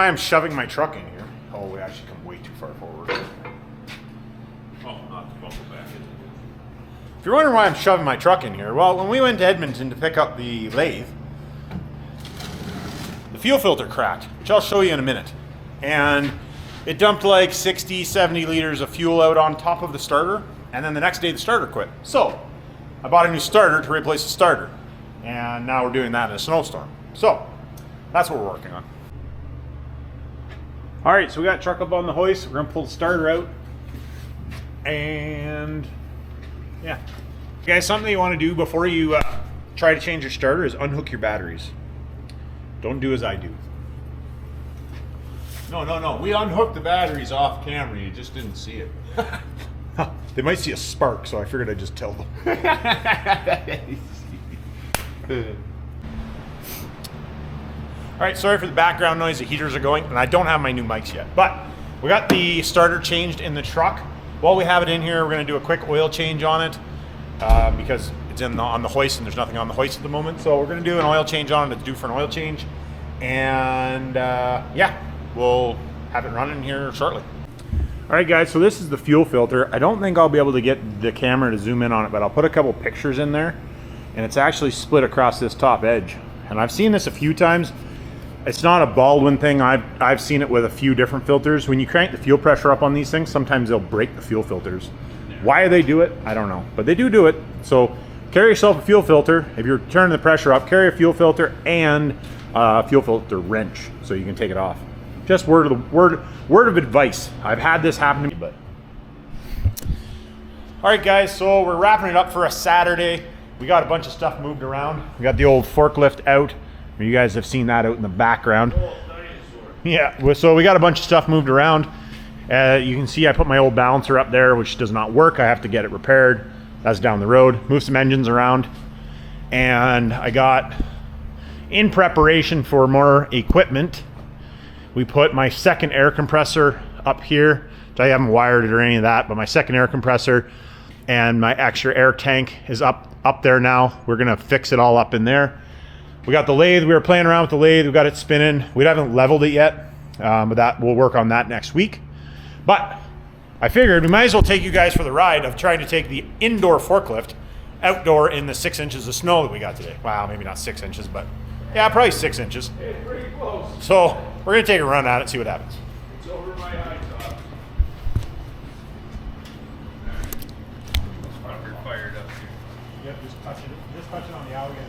why I'm shoving my truck in here. Oh, we actually come way too far forward. Oh, not to buckle back in. If you're wondering why I'm shoving my truck in here, well, when we went to Edmonton to pick up the lathe, the fuel filter cracked, which I'll show you in a minute. And it dumped like 60, 70 liters of fuel out on top of the starter, and then the next day the starter quit. So I bought a new starter to replace the starter, and now we're doing that in a snowstorm. So that's what we're working on. All right, so we got truck up on the hoist. We're gonna pull the starter out, and yeah. Guys, something you want to do before you try to change your starter is unhook your batteries. Don't do as I do. No. We unhooked the batteries off camera. You just didn't see it. They might see a spark, so I figured I'd just tell them. All right, sorry for the background noise. The heaters are going, and I don't have my new mics yet. But we got the starter changed in the truck. While we have it in here, we're going to do a quick oil change on it because it's on the hoist, and there's nothing on the hoist at the moment. So we're going to do an oil change on it. It's due for an oil change, and yeah. We'll have it running here shortly. All right, guys, so this is the fuel filter. I don't think I'll be able to get the camera to zoom in on it, but I'll put a couple pictures in there, and it's actually split across this top edge. And I've seen this a few times. It's not a Baldwin thing. I've seen it with a few different filters. When you crank the fuel pressure up on these things, sometimes they'll break the fuel filters. Why they do it, I don't know, but they do it. So carry yourself a fuel filter. If you're turning the pressure up, carry a fuel filter and a fuel filter wrench so you can take it off. Just word of advice. I've had this happen to me, but. All right, guys, so we're wrapping it up for a Saturday. We got a bunch of stuff moved around. We got the old forklift out. You guys have seen that out in the background. Yeah, so we got a bunch of stuff moved around. You can see I put my old balancer up there, which does not work. I have to get it repaired. That's down the road. Move some engines around. And I got, in preparation for more equipment, we put my second air compressor up here. I haven't wired it or any of that, but my second air compressor and my extra air tank is up there now. We're gonna fix it all up in there. We got the lathe. We were playing around with the lathe. We got it spinning. We haven't leveled it yet, but we'll work on that next week. But I figured we might as well take you guys for the ride of trying to take the indoor forklift outdoor in the 6 inches of snow that we got today. Wow, maybe not 6 inches, but yeah, probably 6 inches. It's pretty close. So we're gonna take a run at it, see what happens. It's over my high top. Fucker fired up here. Yep, just touch it on the alligator.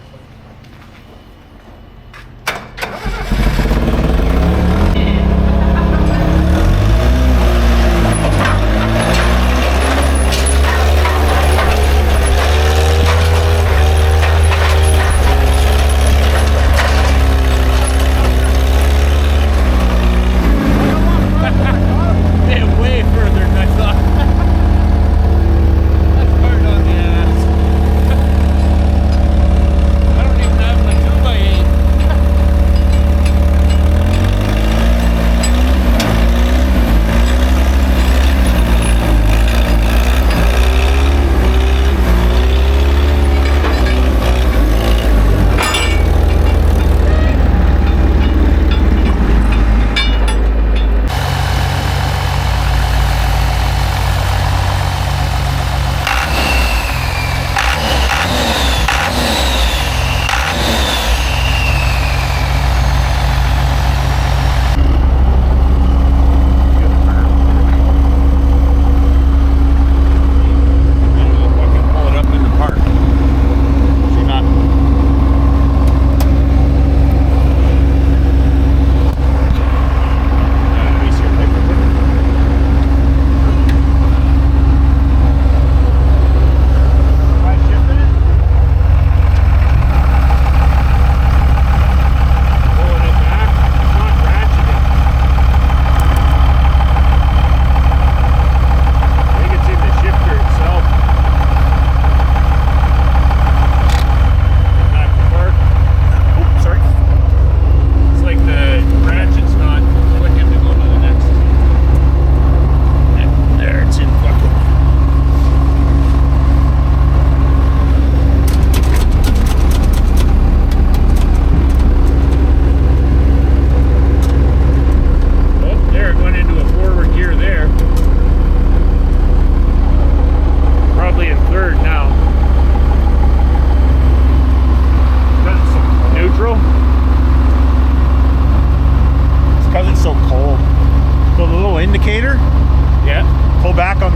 I don't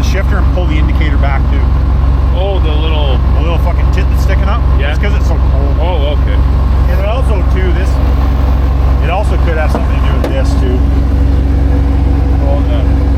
shifter and pull the indicator back too. Oh, the little. A little fucking tit that's sticking up. Yeah. It's because it's so cold. Oh, okay. And it also too, it also could have something to do with this too. Oh, the